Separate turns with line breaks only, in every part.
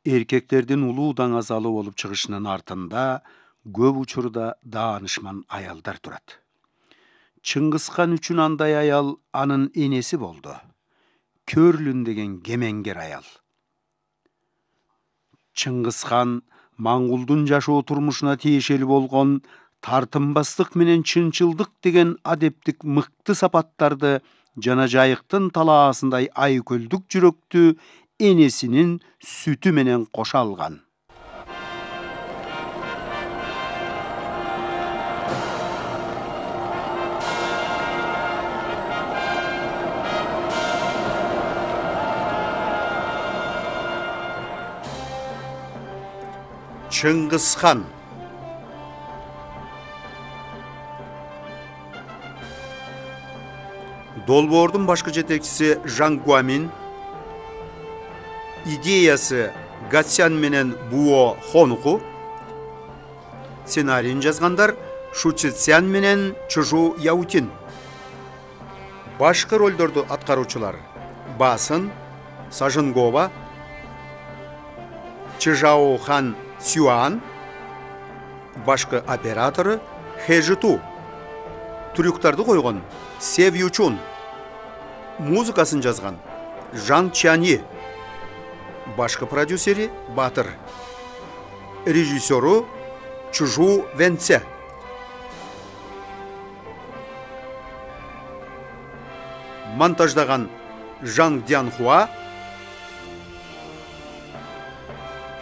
Erkeklerden ulуудан азалы болуп чыгышынын артында көп учурда даанышман аялдар турат. Чыңгызхан үчүн андай аял анын энеси болду. Көрлүн деген кемеңгер аял. Чыңгызхан Маңгулдун жашоо турмушуна тиешели болгон тартынбастык менен чынчылдык деген адептик мыкты сапаттарды жана жайыктын талаасындай айкөлдүк жүрөктү энесинин сүтү менен кошо алган. Чыңгызхан. Долбоордун башкы жетекчиси Жан Гуамин, идеясы Гатсян менен Буо Хонуку, сценарийин жазгандар Шучи Цян менен Чжу Яутин. Башкы ролдорду аткаруучулар Басын Сажынгова, Чжао Хан Сюан, башкы оператору Хэжиту, трюктарды койгон Сев Ючун, музыкасын жазган Жан Чани, башкы продюсери Батыр, режиссеру Чжу Венце. Монтаждаган Жан Дянхуа,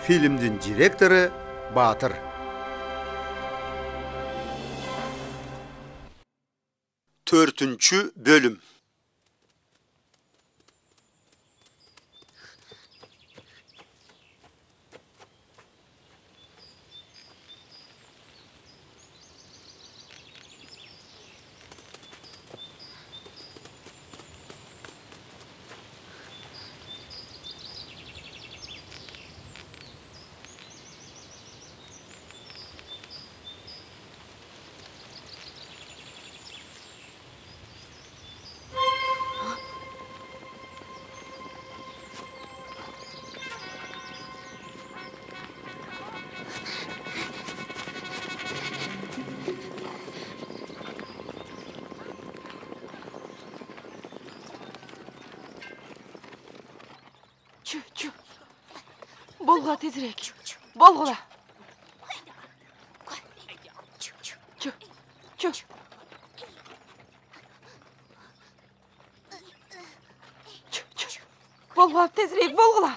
фильмдин директору Батыр. Төртүнчү бөлүм.
Чу. Болгула тезирээк. Болгула. Чу. Болгула тезирээк, болгула.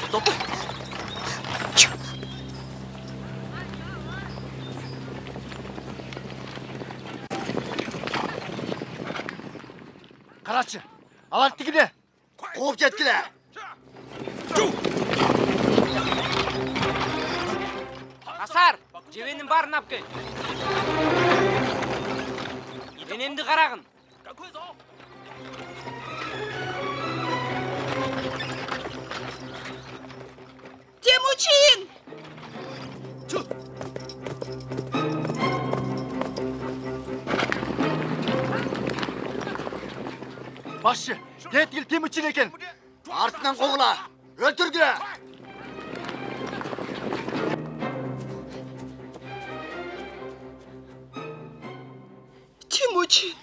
Стоп. Карачы, алар тигине. Кууп жеткиле.
Асар, жебенин барын алып кел. Денемди карагын.
Темучин!
Башчы, жеткил Темучин экен. Артынан когула. Өлтүргүлө.
Темучин!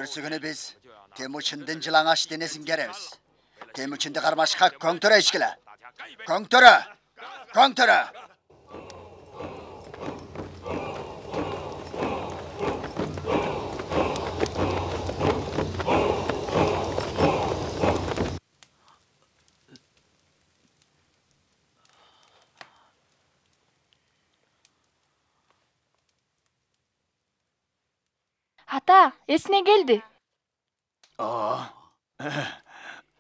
Бүрсүгүнү биз Темучиндин жылаңач денесин керебиз. Темучинди кармашка көңтөрө ичкиле. Көңтөрө.
Ата, эсине келди.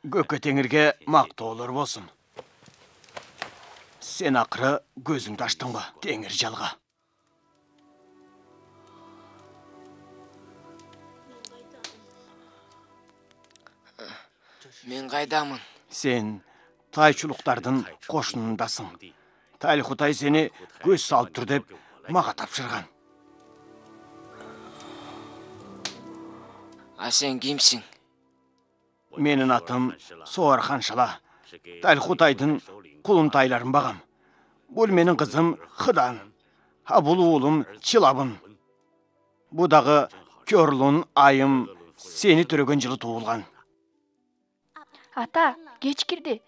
Көкө теңирге мактоолор болсун. Сен акыры көзүңдү ачтың го, теңир жалга.
Мен қайдамын?
Сен тайчулуктардын кошунундасың. Талихутай сени көз салып тур деп мага тапшырган.
А сен кимсиң?
Менин атым Соархан Шала. Талихутайдын кулунтайларын багам. Бул менин кызым Хыдан. А бул уулум Чилабын. Бу дагы Көрлүн айым сени төрөгөн жылы туулган.
Ата, кеч кирди.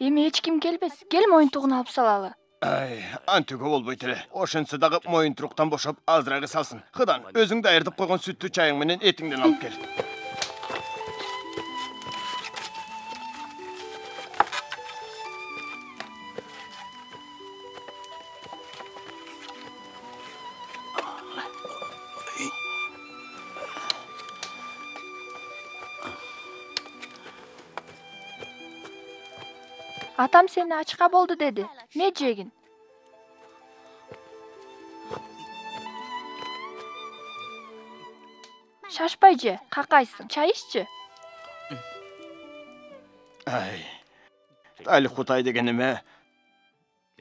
Эми эч ким келбес. Кел моюнтугун алып салалы.
Ай, антүгө болбойт эле. Ошонсо дагы моюнтуруктан бошоп азырагы салсын. Хыдан, өзүң даярдап койгон сүттү чайың менен этиңден алып кел.
Атам сени ачка болду деди. Не жегин? Шашпай же, какайсың. Чай иччи.
Ай, Талихутай деген эме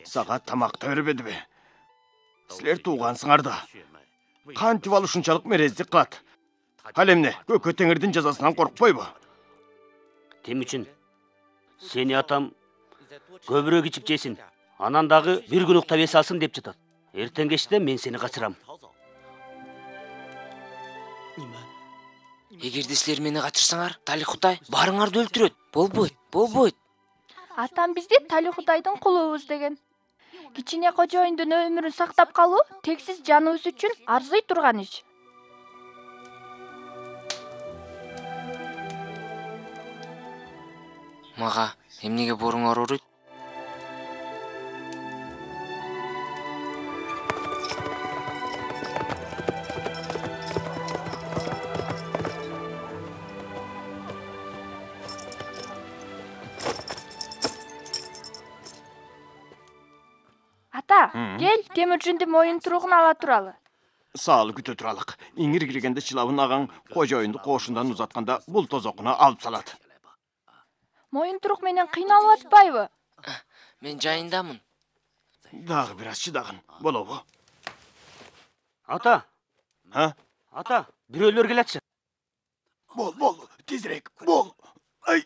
сага тамакты бербедиби? Силер туугансыңар да. Кантип ал ушунчалык мерездик кылат? Ал эмне, Көкө Теңирдин жазасынан коркпойбу?
Темүчүн, сени атам көбүрөөк ичип жесин. Анан дагы бир күн уктап эс алсын деп жатат. Эртең кечте мен сени качырам.
Эгерде силер мени качырсаңар, Талихутай барыңарды өлтүрөт. Болбойт.
Атам бизди Талихутайдын кулубуз деген. Кичине кожоюндун өмүрүн сактап калуу тексиз жаныбыз үчүн арзый турган иш.
Мага эмнеге боруңар ооруйт?
Ата, кел, Темүчүндүн моюнтуругун ала туралы.
Саалы күтө туралык. Иңир киргенде Чилабын агаң кожоюнду кошундан узатканда бул тозокуна алып салат.
Моюнтурук менен кыйналып атпайбы?
Мен жайындамын.
Дагы бир аз чыдагын. Болобу?
Ата,
Ha?
ата, бирөөлөр келатчы.
Бол, тезирээк, бол. Ай.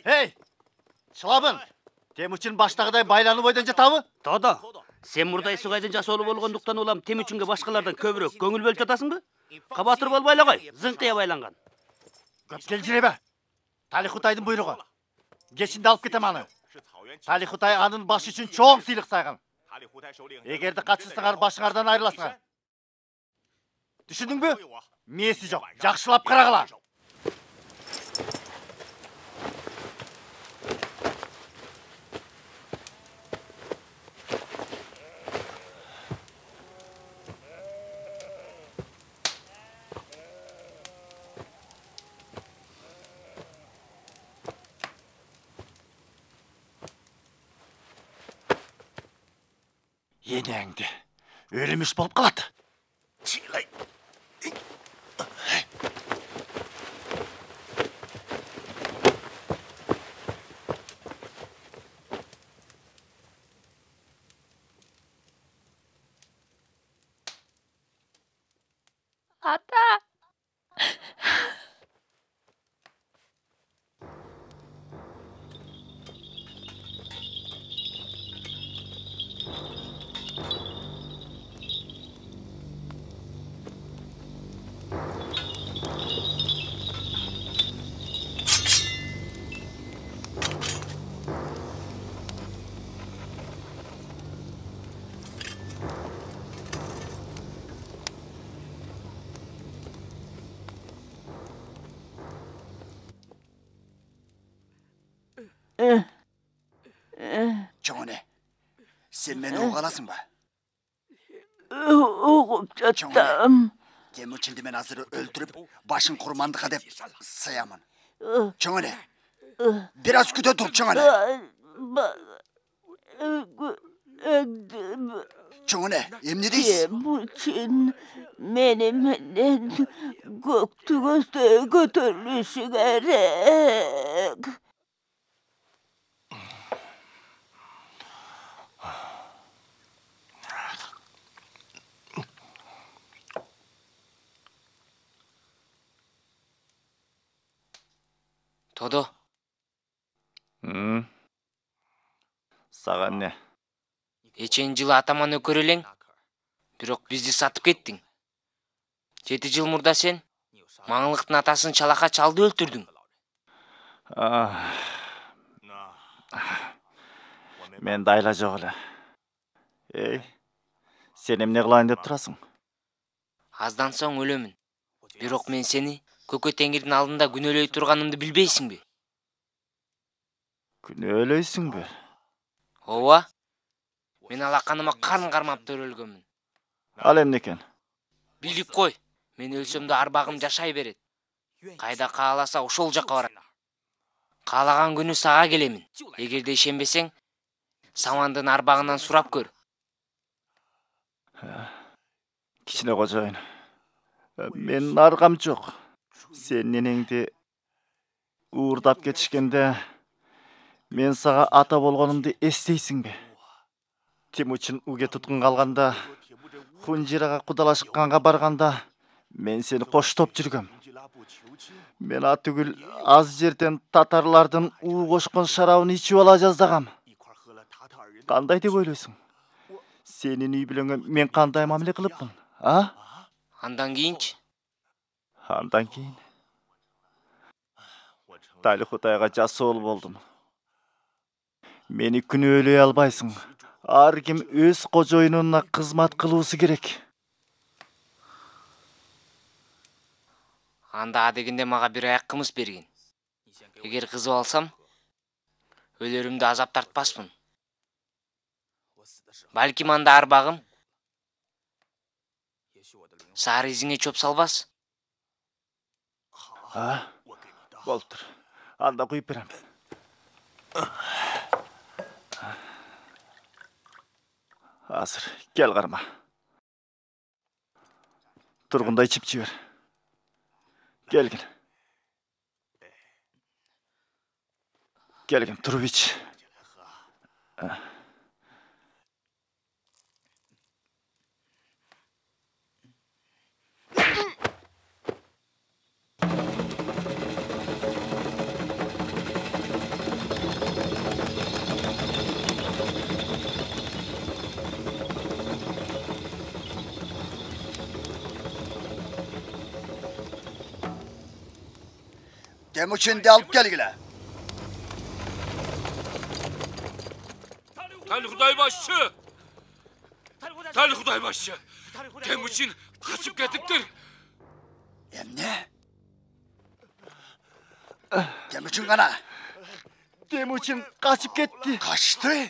Эй, Чылабын, Темүчүн баштагыдай байланып ойдон жатабы?
Тоодо, сен Мурдай Сугайдын жасоолу болгондуктан улам Темүчүнгө башкалардан көбүрөөк көңүл бөлүп жатасыңбы? Кабатыр болбой эле кой, зыңкыя байланган.
Көп келжиребе. Талихутайдын буйругу. Кечинде алып кетем аны. Талихутай анын башы үчүн чоң сыйлык сайган. Эгерде качырсаңар башыңардан айрыласыңар. Түшүндүңбү? Мээси жок. Жакшылап карагыла. Енеңди өлүмүш болуп калат. Чыйлай.
Ата!
Чоңоне, сен мени угаласың ба?
Угуп жаттым.
Темүчүнду мен азыр өлтүрүп, башын курмандыкка деп сыямын. Чоңоне, бир аз күтө тур, чоңоне. Чоңоне, эмне дейсиз?
Темүчүн
Meni menden göktügözde götürülüşü gerek.
Тодо,
Саған не?
ечен жылы атаман өкөр элең, бирок бизди сатып кеттиң. 7 жыл мурда сен Маңлыктын атасын чалака чалды өлтүрдүң.
Мен дайла жок эле. Эй, сен эмне кылайын деп турасың?
Аздан соң өлөмүн. Бирок мен сени Көкө Теңирдин алдында күнөөлөй турганымды билбейсиңби?
Күнөөлөйсүңбү?
Ооба. Мен алаканыма карын кармап төрөлгөмүн.
Ал эмне экен?
Билип кой. Мен өлсөм да арбагым жашай берет. Кайда кааласа ошол жака барат. Каалаган күнү сага келемин. Эгерде ишенбесең, Самандын арбагынан сурап көр.
Кичине кожоюн. Менин аргам жок. Сен ненеңди уурдап кетишкенде мен сага ата болгонумду эстейсиңби? Темучин уге туткун калганда, Хунжирага кудалашканга барганда мен сени коштоп жүргөм. Мен атүгүл аз жерден татарлардын уу кошкон шарабын ичип ала жаздагам. Кандай деп ойлойсуң? Сенин үй бүлөңө мен кандай мамиле кылыпмын, а?
Андан кийинчи?
Андан кийин Талихутайга жасоол болдум. Мени күнөөлөй албайсың. Ар ким өз кожоюнуна кызмат кылуусу керек.
Анда адегенде мага бир аяк кымыз берген. Эгер кызып алсам, өлөрүмдү азап тартпаспын. Балким анда арбагым сары изиңе чөп салбас.
Болтур. Анда куюп берем. Азыр, кел карма. Тургунда ичип жибер. Келгин. Келгин, туруп ич.
Temüçin'de alıp gelgile.
Talikuday başçı! Talikuday başçı! Temüçin kaçıp ketiptir.
Emne? Temüçin kana.
Temüçin kaçıp ketти.
Kaçtı?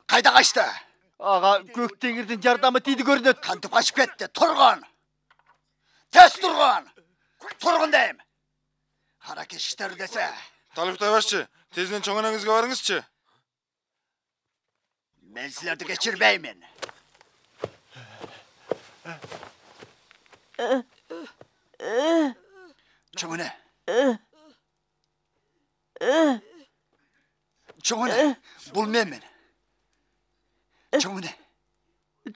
Kayda kaçtı?
Ağa Көктеңирдин жардамы тийди көрүнөт.
Kantip kaçıp ketти. Turgun. Tez turgun. Turgun deyim. Hareket işleri dese.
Talikuday başçı, tezden çoğun anangizge barыңызчы.
Ben sizlerdi geçirmeymin. Çoğune. Çoğune. Bulmayayım ben. Çoğune.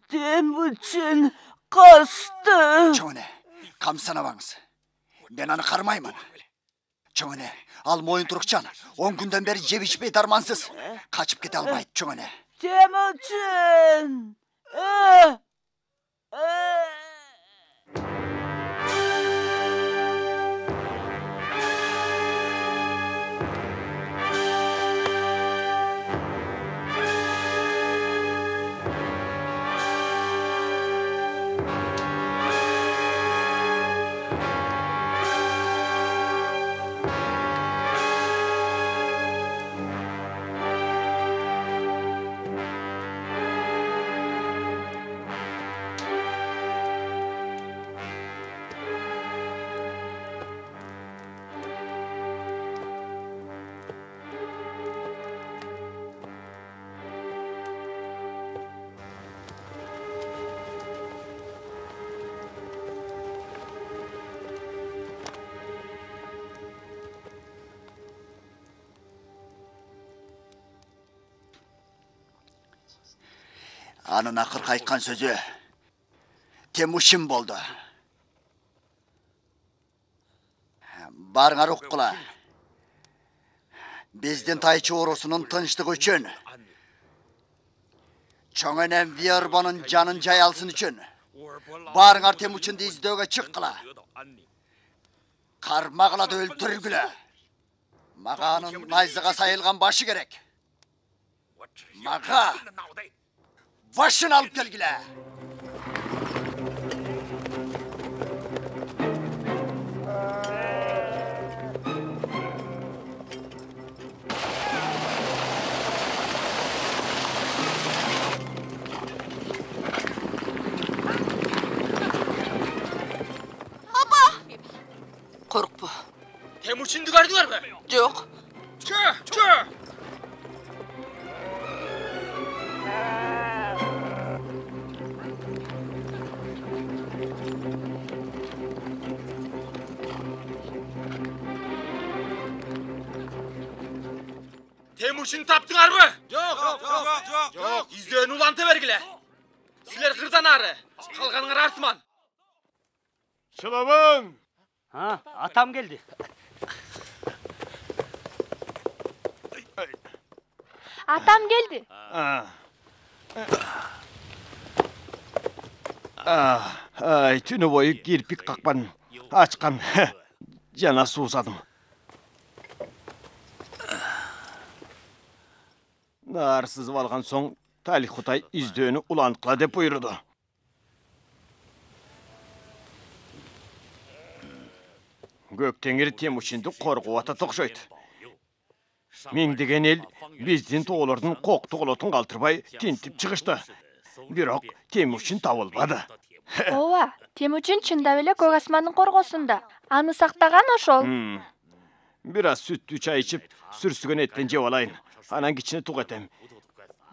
Temüçin kaçtı.
Çoğune. Kamsana bağınız. Ben onu karmayım. Çoğune. Al moyun turukcan. 10 günden beri yep içmeyi darmansız. Kaçıp git almayı çoğune.
Temüçin.
Анын акыркы айткан сөзү Темучин болду. Барыңар уккула. Биздин тайчы орусунун тынчтыгы үчүн, чоң энем Виорбонун жанын жай алсын үчүн барыңар Темучинди издөөгө чыккыла. Кармагыла да өлтүргүлө. Мага анын найзага сайылган башы керек. Мага башын алып келгиле.
Korkma.
Temurçin'di gördüler mi?
Yok.
Çö! Temurçin'i taptılar mı? Yok. İzleyen ulantı vergile. Sizler kırdan arı. Kalganlar artman.
Şılavın!
Ha, atam geldi.
Атам келди.
Ay, түні бойы кирпик қақпан ашқан. Жана суусадым. Нар сызып алған соң Талихутай издөөнү уланткыла деп буйруду. Көктеңир Темучинди коргоп атат окшойт. Миңдеген ел биздин тоолордун коктуголотун калтырбай тинтип чыгышты. Бирок Темучин табылбады.
Ооба, Темучин чындап эле көк асмандын коргосунда. Аны сактаган ошол.
Бир аз сүттүү чай ичип, сүрсүгөн эттен жеп алайын. Анан кичине тук этем.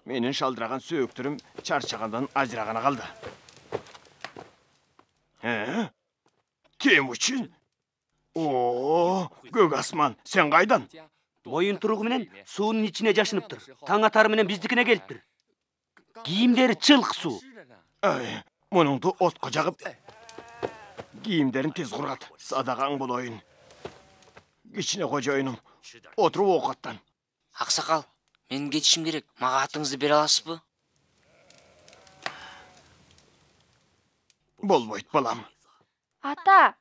Менин шалдыраган сөөктөрүм чарчагандан ажырагана калды. Темучин? О, көк асман, сен кайдан?
Моюн туругу менен суунун ичине жашыныптыр. Таң атары менен биздикине келиптир. Кийимдери чылк суу.
Мунуңду отко жагып, кийимдерин тез кургат. Садаган болоюн. Кичине кожоюнум, отуруп оокаттан.
Аксакал, мен кетишим керек. Мага атыңызды бере аласызбы?
Болбойт, балам.
Ата,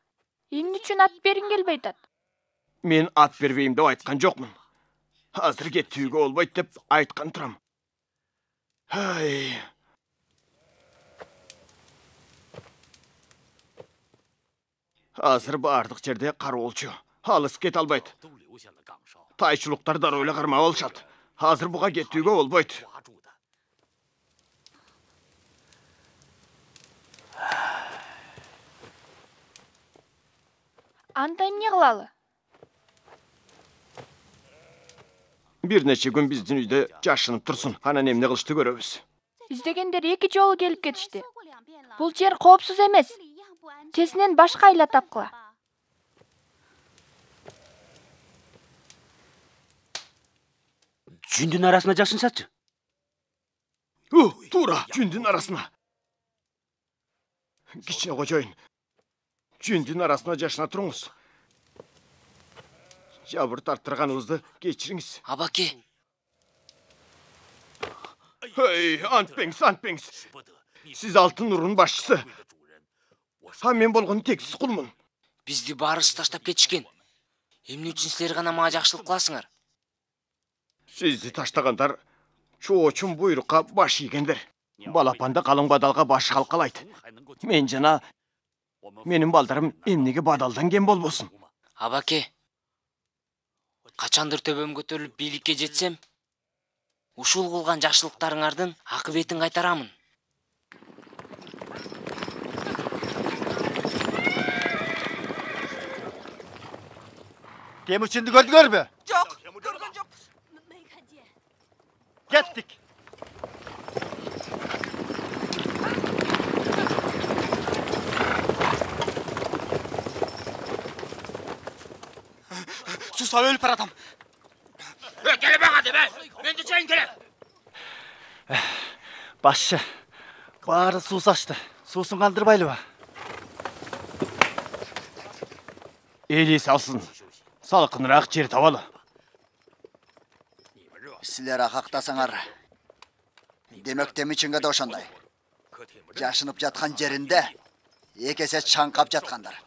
эмне үчүн ат бергиң келбей атат?
Мен ат бербейм деп айткан жокмун. Азыр кетүүгө болбойт деп айткан турам. Азыр бардык жерде кароолчу. Алыс кете албайт. Тайчылыктар дароо эле кармап алышат. Азыр буга кетүүгө болбойт.
Анда эмне кылалы?
Бир нече күн биздин үйдө жашынып турсун. Анан эмне кылышты көрөбүз.
Издегендер эки жолу келип кетишти. Бул жер коопсуз эмес. Тезинен башка айла тапкыла.
Жүндүн арасына жашынсачы.
Туура, жүндүн арасына. Кичине кожоюн. Жүндүн арасына жашына туруңуз. Жабыр тарттырганыбызды кечириңиз.
Абаке.
Антпеңиз. Сиз алтын нурунун башчысы. Мен болгон тексиз кулмун.
Бизди баарысы таштап кетишкен. Эмне үчүн силер гана мага жакшылык кыласыңар?
Сизди таштагандар чоочун буйрукка баш ийгендер. Балапанда калың бадалга баш калкалайт. Мен жана менин балдарым эмнеге бадалдан кем болбосун?
Абаке. Качандыр төбөм көтөрүлүп бийликке жетсем, ушул кылган жакшылыктарыңардын акыбетин кайтарамын.
Temurçin'di gördüңөрбү?
Жок, көргөн жокпуз.
Кеттик.
Susal өлүп баратам. Келе бага деп, мен де чейин келем.
Башчы,
Бары су сашты. Сусын қандырбайлы ба?
Елес алсын. Салқынырақ жер табалы.
Сілер ақақтасаңар. Демек Темучинге да ошандай. Жашынып жатқан жерінде екесе чаңқап жатқандар.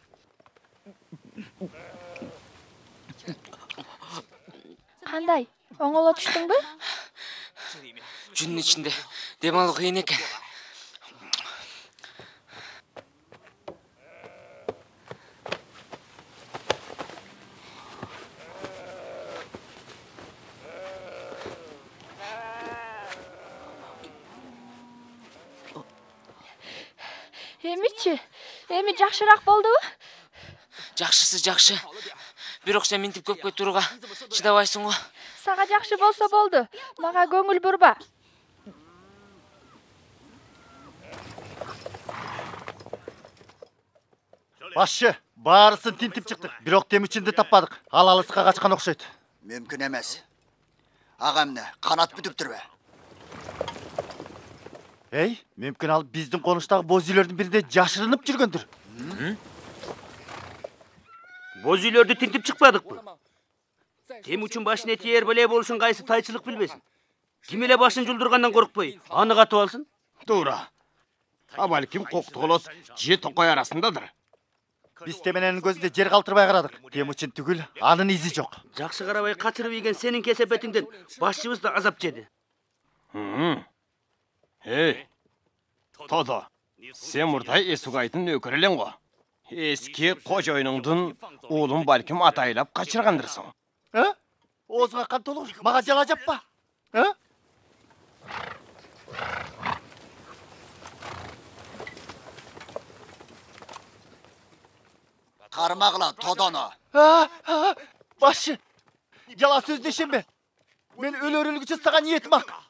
Қандай? Оңола түштің бі?
Жүннің ішінде дем алу қиын екен.
Емичи, эми жакшыраак болдубу?
Жакшысы жакшы. Бирок сен минтип көпкө турууга чыдабайсың го.
Сага жакшы болсо болду. Мага көңүл бурба.
Башчы, баарысын тинтип чыктык. Бирок Темучинди таппадык. Ал алыска качкан окшойт.
Мүмкін емес. Ағамны қанат бүтүптүрбө.
Эй, мүмкүн ал биздин конуштагы боз үйлөрдүн биринде жашырынып жүргөндүр.
Боз үйлөрдү тинтип чыкпадыкпы? Темучин башына тиер беле болушун кайсы тайчылык билбесин. Ким эле башын жулдургандан коркпой, аны катып алсын?
Туура. А балким коктуголот же токой арасындадыр.
Биз темененин көзүндө жер калтырбай карадык. Темучин түгүл, анын изи жок.
Жакшы карабай качырып ийген сенин кесепетиңден башчыбыз да азап жеди.
Эй, Тодо, сен мурдай Эсугайдын өкөрү элең го. Эски кожойнуңдун уулун балким атайлап качыргандырсың.
Оозуңа кан толур, мага жала жаппа.
Кармагыла Тодону.
Башчы, жала сөздү ишенбе. Мен өлөрүлгүчө сага ниетим ак.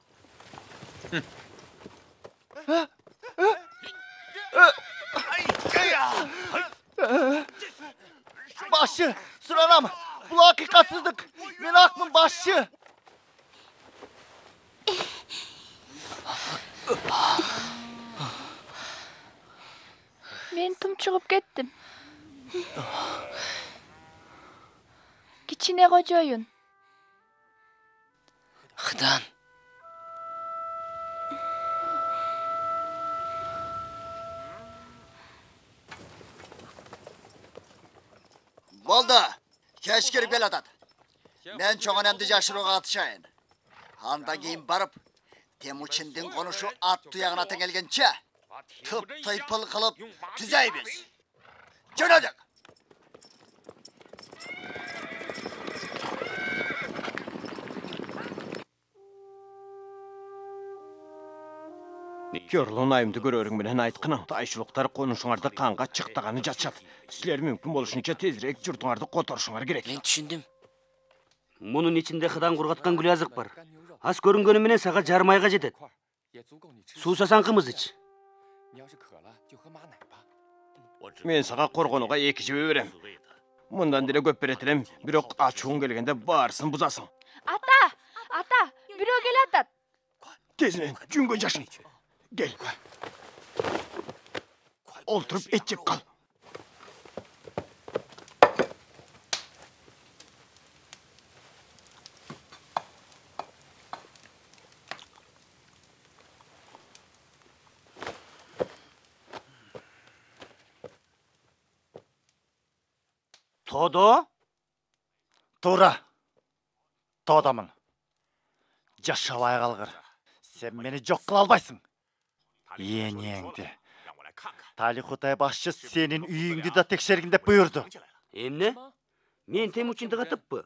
Башчы, суранам. Бул акыйкатсыздык. Мен акмын, башчы.
Мен тумчугуп кеттим. Кичине кожоюн.
Хыдан.
Болду. Кеш кирип келатат. Мен чоңонемди жашырууга катышайын. Анда кийин барып, Темучиндин конушу ат туягына теңелгенче тып-тыйпыл кылып түзөйбүз. Жөнөдүк.
Көрлүн айымды көрөрүң менен айткының. Тайшылыктар конушуңарды канга чыктаганы жатышат. Силер мүмкүн болушунча тезирээк журтуңарды которушуңар керек.
Мен түшүндүм.
Мунун ичинде кыдан кургаткан гүл азык бар. Аз көрүнгөнү менен сага жармайга жетет. Суусасаң кымыз ич.
Мен сага коргонуга 2 жебе берем. Мындан деле көп берет элем, бирок ачууң келгенде баарысын бузасың.
Ата, бирөө келатат.
Тезинен жүнгө жашын. Gel. Oturup et yiyip kal.
Тодо?
Туура. Тодомун. Жашабай калгыр. Сен мени жок кыла албайсың. Енеңди. Талихутай башчы сенин үйүңдү да текшергин деп буйрду.
Эмне? Мен Темучинди катыппы?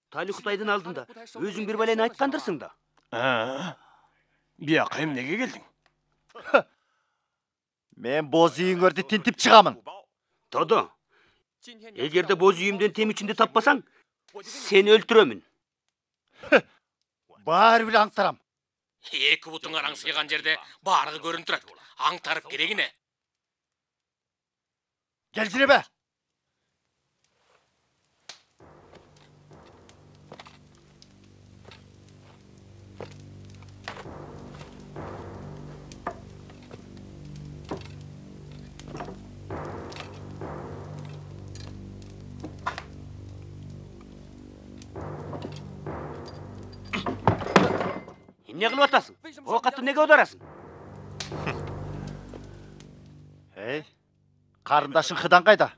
Талихутайдын алдында өзүң бир балени айткандырсың да.
Бияка эмнеге келдиң?
Мен боз үйүңөрдү тинтип чыгамын.
Тодо, эгерде боз үйүмдөн Темучинди таппасаң, сени өлтүрөмүн.
Баары бир аңтарам.
Эки бутуңар аңсыйган жерде баарыгы көрүнүп турат. Аңтарып керегине.
Келжиребе.
Не кылып атасың? Оокатты неге аударасың?
Ей, қарындашың Хыдан қайда?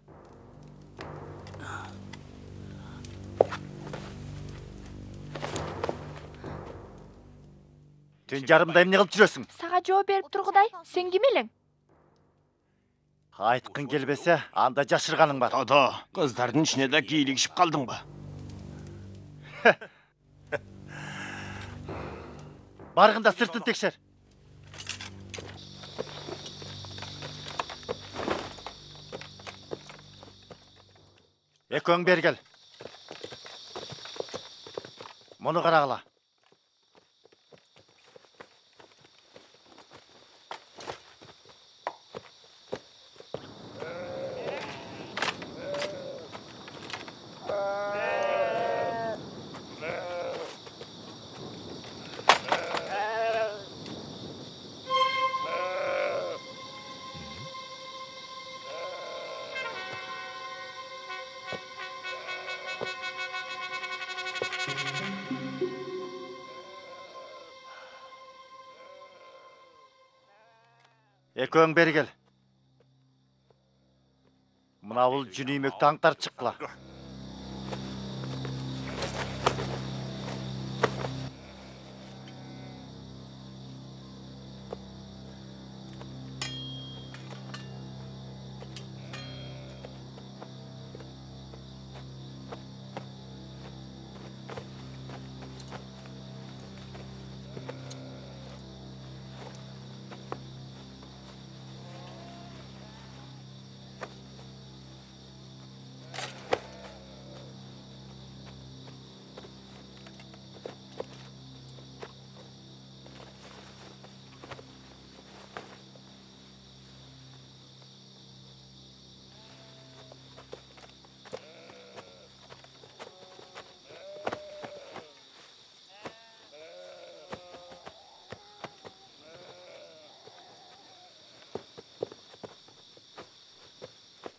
Түн жарымда эмне кылып жүрөсүң?
Сага жооп берип тургудай, сен ким элең?
Айткың келбесе, анда жашырганың бар.
Тода, кыздардын ичине да кийлигишип калдыңбы?
Баргында сыртын текшер. Экөөң бергел. Муну карагыла. Экөөң бергел. Мына бул жүнүймөктү аңтарып чыккыла.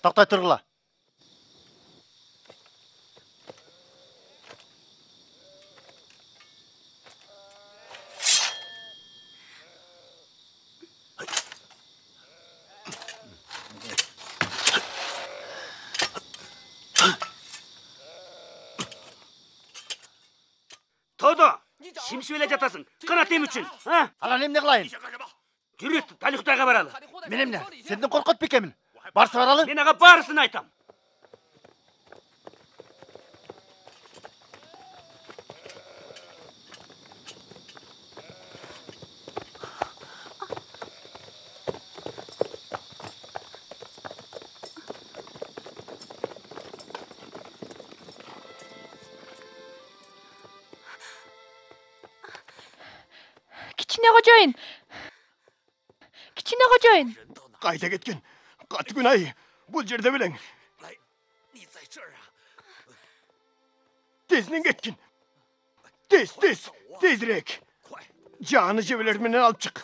Токтой тургула.
Тодо, шимшип эле жатасың. Канат эм үчүн, а?
Анан эмне кылайын?
Жүрүт, Талихутайга баралы.
Мен эмне? Сенден коркот бекемин. Барсы баралы?
Мен ага баарысын айтам.
Кичине кожоюн. Кичине кожоюн.
Кайда кеткен? Каты күн ай, бул жерде белең. Тезинен кеткен. Тезирээк. Жаны жебелер менен алып чык.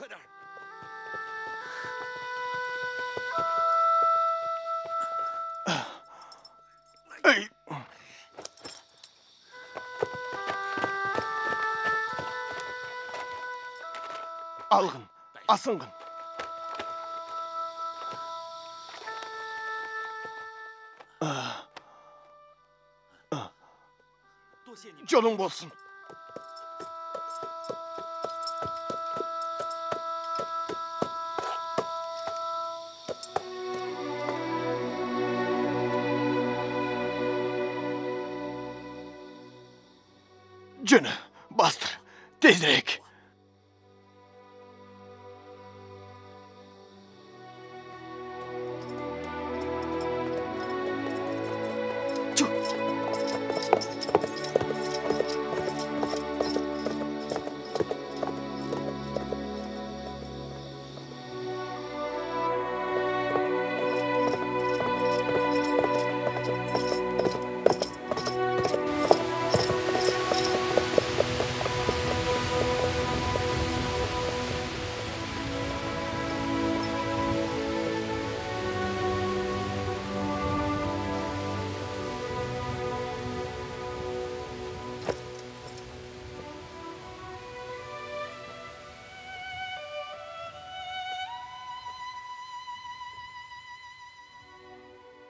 Эй. Алгын, асынгын. Жолуң болsun. Жөнө, бастыр, тезирээк.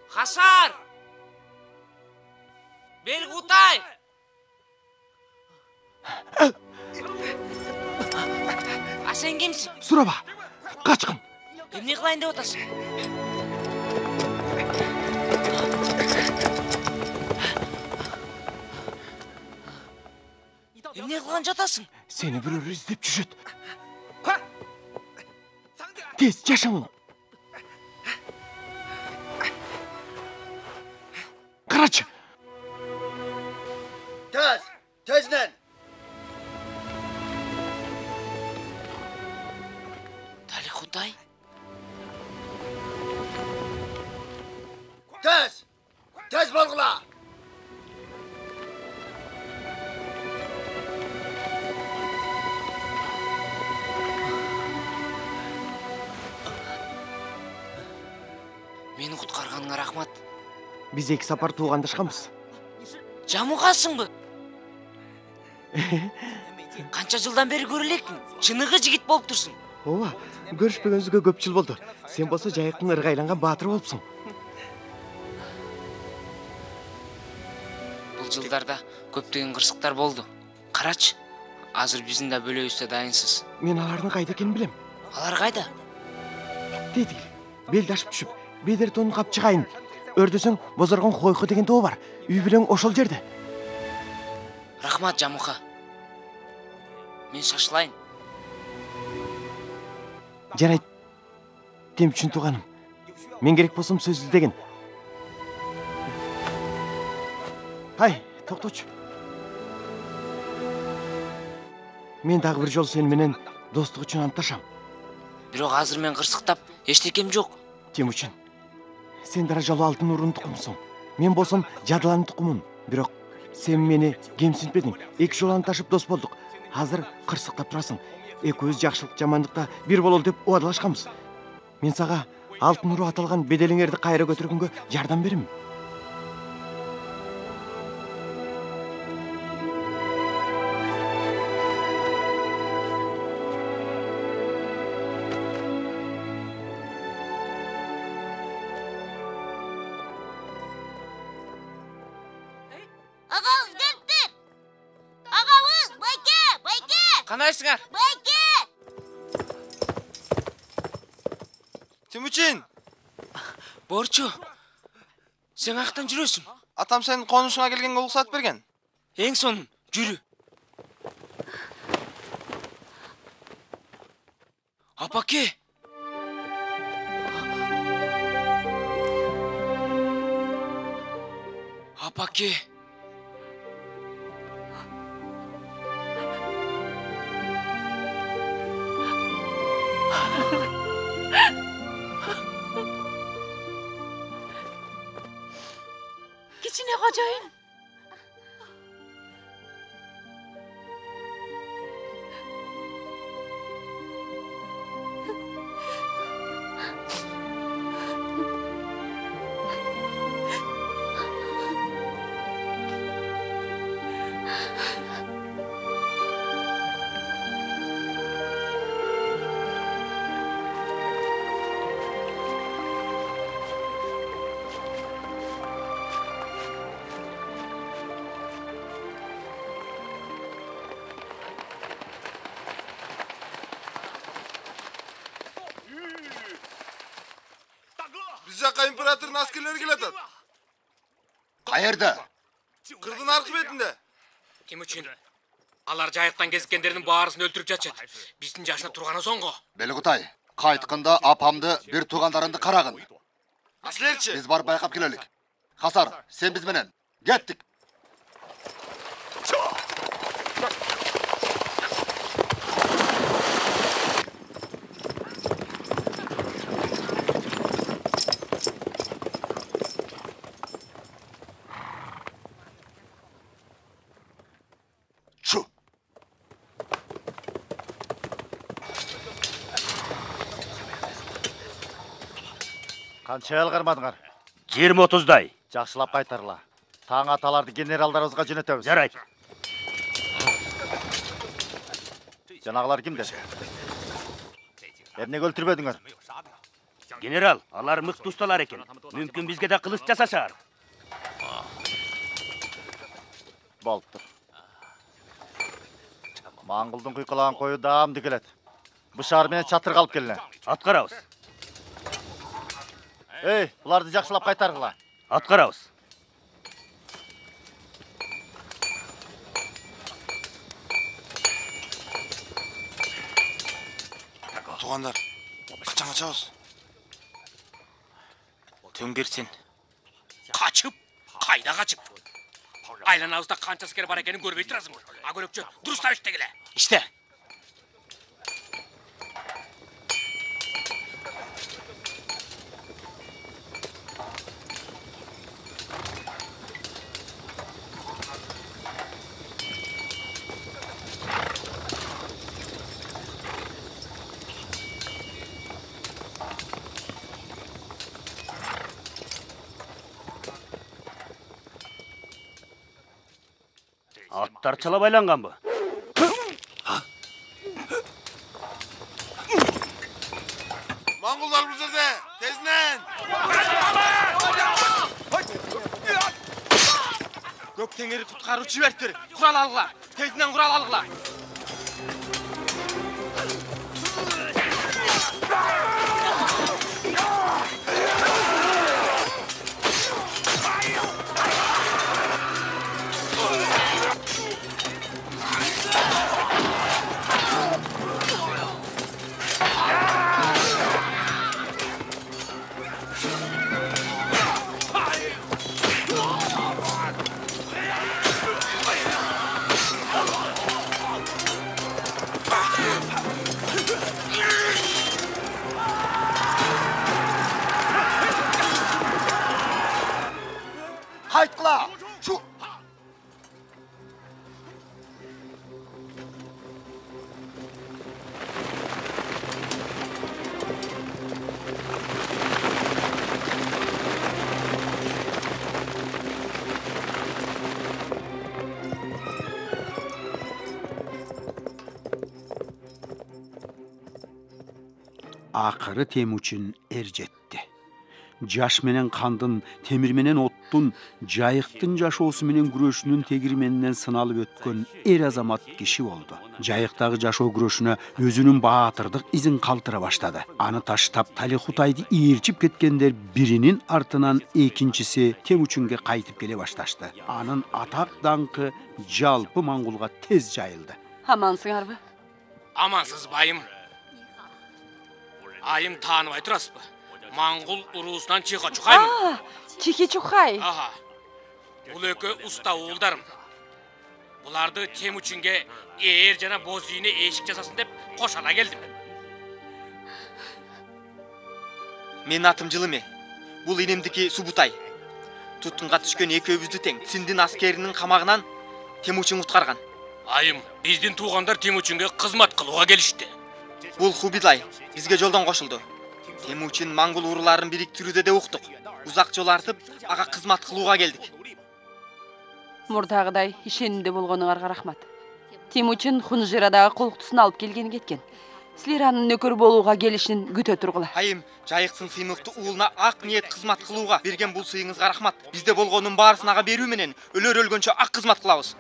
Хашар! Белгутай! А сен кимсің?
Сұраба, қачқын.
Эмне кылайын деп атасың? Эмне кылган жатасың?
Сені біреу іздеп жүреді. Тез, жашамын. Қарачы.
Teznен.
Талихутай?
Tez bolgula.
Мені құтқарғаныңа рахмат.
Біз екі сапар туғандашқанбыз.
Жамуғасың бы? Қанша жылдан бері көрелектің? Чынығы жігіт болып тұрсың.
Ова, көрішпегенізге көп жыл болды. Сен болса жайықтың ырғайланған батыр болыпсың.
Бұл жылдарда көптеген қырсықтар болды. Қарач, азыр біздің де бөлөйісті дайынсыз.
Мен алардың қайда екенін білем.
Алар қайда?
Деділ, белді ашып түшіп, бедер тонын қап шығайын. Өрдесің, бозарған қойқы деген тоғы бар. Үй білең ошол жерде.
Рахмат, Жамуха. Мен шашылайын.
Жарайт, Темүчүн туғаным. Мен керек болсам сөз іздеген. Ай, тоқточ. Мен дағы бір жол сен менен достық үшін антташам.
Бирок азыр мен қырсықтап, ештекем жоқ.
Темүчүн, сен дара жолу алтын урун тұқымсың. Мен болсам жадылан тұқымын. Бирок сен мені кемсінтпедің. Екі жол анташып дос болдық. Азыр қырсықтап тұрасың. Экөөбүз жакшылык жамандыкта бир бололу деп уадалашканбыз. Мен сага алтын уру аталган беделиңерди кайра көтөргөнгө жардам берем.
Ағауыз келттір! Ағауыз, байке!
Қандайсыңар?
Байке!
Темүчүн,
Борчу, сен ақтан жүресің?
атам сенин конушуңа келгенге уруксат берген.
Ең сонун, жүрү. Апаке! Апаке!
Кичине қожайын.
Биз жака императордун аскерлери келатат.
Каерде?
Кырдын аркы бетинде.
Темүчүн, алар жайыктан кезиккендердин баарысын өлтүрүп жатышат. Биздин жашына турганы соңго.
Белгутай, кайтканда апамды, бир туугандарыңды карагын.
Силерчи?
Биз барып байкап келелик. Хасар, сен биз менен. Кеттик.
Қанша ел қармадыңар?
20-30дай.
Жақшылап қайтарла. Таң аталарды генералдарыңызға жөнөтөбүз.
Жарайт.
Жанагылар кимдер? Эмнеге өлтүрбөдүңөр?
Генерал, алар мыкты усталар экен. Мүмкүн бизге да кылыч жасашар.
Болуптур. Маңгулдун кыйкылаган кою даамды келет. Бышар менен чатыр калып келине.
Аткарабыз.
Эй, буларды жакшылап кайтаргыла.
Аткарабыз.
Туғандар, қачан қачабыз?
Төңгерсен. Қачып? Қайда қачып? Айланабызда қанша аскер бар екенін көрбей тұрасың. А көрөкчө, дұрыстап іште келе.
İşte.
Аттар чала байланганбы?
Моңғолдар бұл жерде, тезінен!
Көктеңері құтқарушы жіберттір. Құрал алғыла. Тезінен құрал алғыла.
Қайтқыла! Шу!
Ақыры Темучин эр жетти. Жаш менен кандын, темир менен оттун, жайыктын жашоосу менен күрөшүнүн тегирменинен сыналып өткөн эр азамат киши болду. Жайыктагы жашоо күрөшүнө өзүнүн баатырдык изин калтыра баштады. Аны таштап Талихутайды ээрчип кеткендер биринин артынан экинчиси Темучинге кайтып келе башташты. Анын атак даңкы жалпы Моңголго тез жайылды.
Амансыңарбы?
Амансыз байым. Айым тааныбай турасызбы? Моңғол уруусунан Чиха Чухаймын.
Чихи Чухай.
Аха. Бул экөө уста уулдарым. Буларды Темучинге ээр жана боз үйүнө эшик жасасын деп кошала келдим.
Менин атым Жылыме. Бул инемдики Субутай. Туткунга түшкөн экөөбүздү тең Циндин аскеринин камагынан Темучин уткарган.
Айым, биздин туугандар Темучинге кызмат кылууга келишти.
Бул Хубилай бизге жолдон кошулду. Темучин моңгол урууларын бириктирүүдө да уктук. Узак жол артып, ага кызмат кылууга келдик.
Мурдагыдай ишенимде болгонуңарга рахмат. Темучин Хунжирадагы колуктусун алып келгени кеткен. Силер анын нөкөр болууга келишин күтө тургула.
Айым, жайыктын сыймыктуу уулуна ак ниет кызмат кылууга берген бул сыйыңызга рахмат. Бизде болгонун баарысын ага берүү менен өлөр өлгөнчө ак кызмат кылабыз.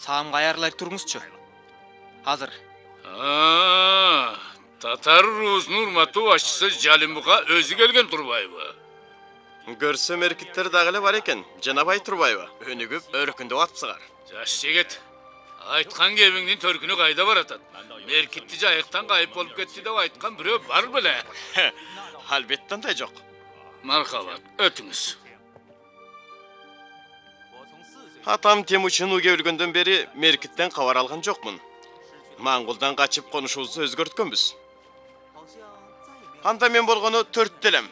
Саамга аярлай туруңузчу. Азыр.
Татар уруусунун урматтуу башчысы Жалимбуга өзү келген турбайбы?
Көрсөм эркиттер дагы бар экен, Жанабай Турбаева. Өнүгүп, өркүндүп атыпсыңар.
Жаш жигит, айткан кебиңдин төркүнү кайда баратат? Меркитти жайыктан кайып болуп кетти деп айткан бирөө бар беле?
Албетте андай жок.
Мархабат, өтүңүз.
Атам Темучин уге өлгөндөн бери Меркиттен кабар алган жокмун. Маңгулдан качып конушубузду өзгөрткөнбүз. Анда мен болгону 4 делем.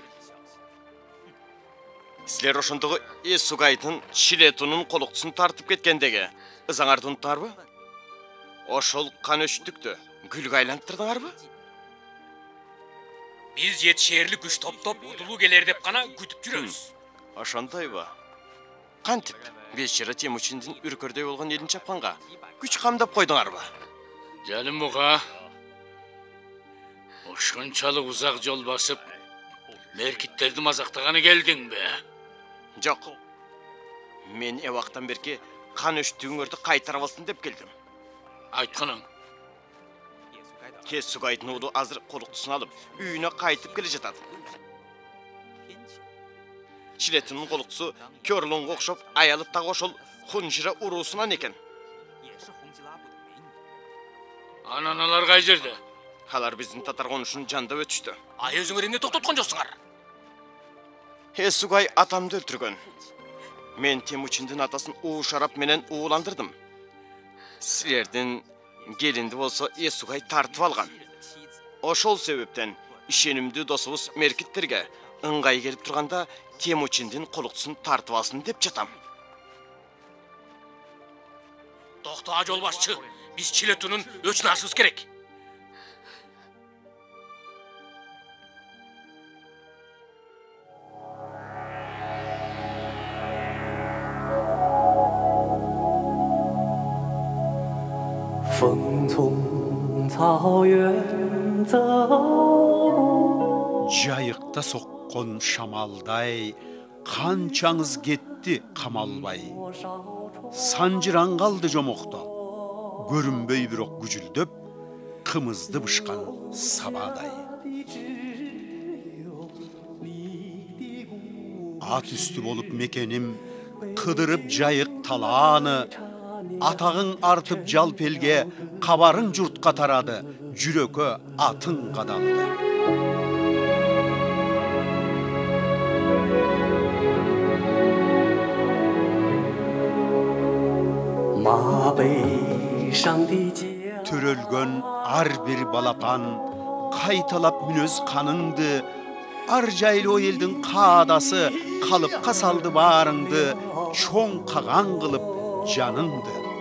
Силер ошондогу Эсугайдын Чилетунун колуктусун тартып кеткендеги ызаңарды унуттыңарбы? Ошол кан өчтүктү гүлгө айлантырдыңарбы?
Биз 7 шээрлик күч топтоп удулуу келер деп гана күтүп жүрөбүз.
Ошондойбу? Кантип? Бешчара Темучиндин үркөрдөй болгон элин чапканга күч камдап койдуңарбы?
Жалым буга. Ошончалык узак жол басып, меркиттерди мазактаганы келдиңби?
Жок. Мен эбактан берки кан өчтүгүңөрдү кайтарып алсын деп келдим.
Айтканың.
Эсугайдын уулу азыр колуктусун алып, үйүнө кайтып келе жатат. Чилетунун колуктусу Кёрлунга окшоп, аялы так ошол Хунжира уруусунан экен.
Анан алар кай жерде?
Алар биздин татар конушунун жанында өтүштү.
Ай өзүңөр эмне токтоткон жоксуңар?
Эсугай атамды өлтүргөн. Мен Темучиндин атасын шарап менен ууландырдым. Силердин келинди болсо Эсугай тартып алган. Ошол себептен ишенимдүү досубуз меркиттерге ыңгай келип турганда Темучиндин колуктусун тартып алсын деп жатам.
Токто жолбашчы, биз Чилетунун өчүн ашыбыз керек.
Жайықта соққан шамалдай, қанчаңыз кетті қамалбай. Санжыран қалды жомоқта, көрінбей бирок күжілдөп, қымызды бышқан сабадай. Ат үсті болып мекенім, қыдырып жайық таланы, атағың артып жалпелге, қабарың жұртқа тарады, жүрөкө атың қадалды. Төрөлгөн ар бир балапан, қайталап мүнөз қаныңды, ар жайлы елдің қадасы, қалыпқа салды барыңды, чоң қаған қылып жаныңды.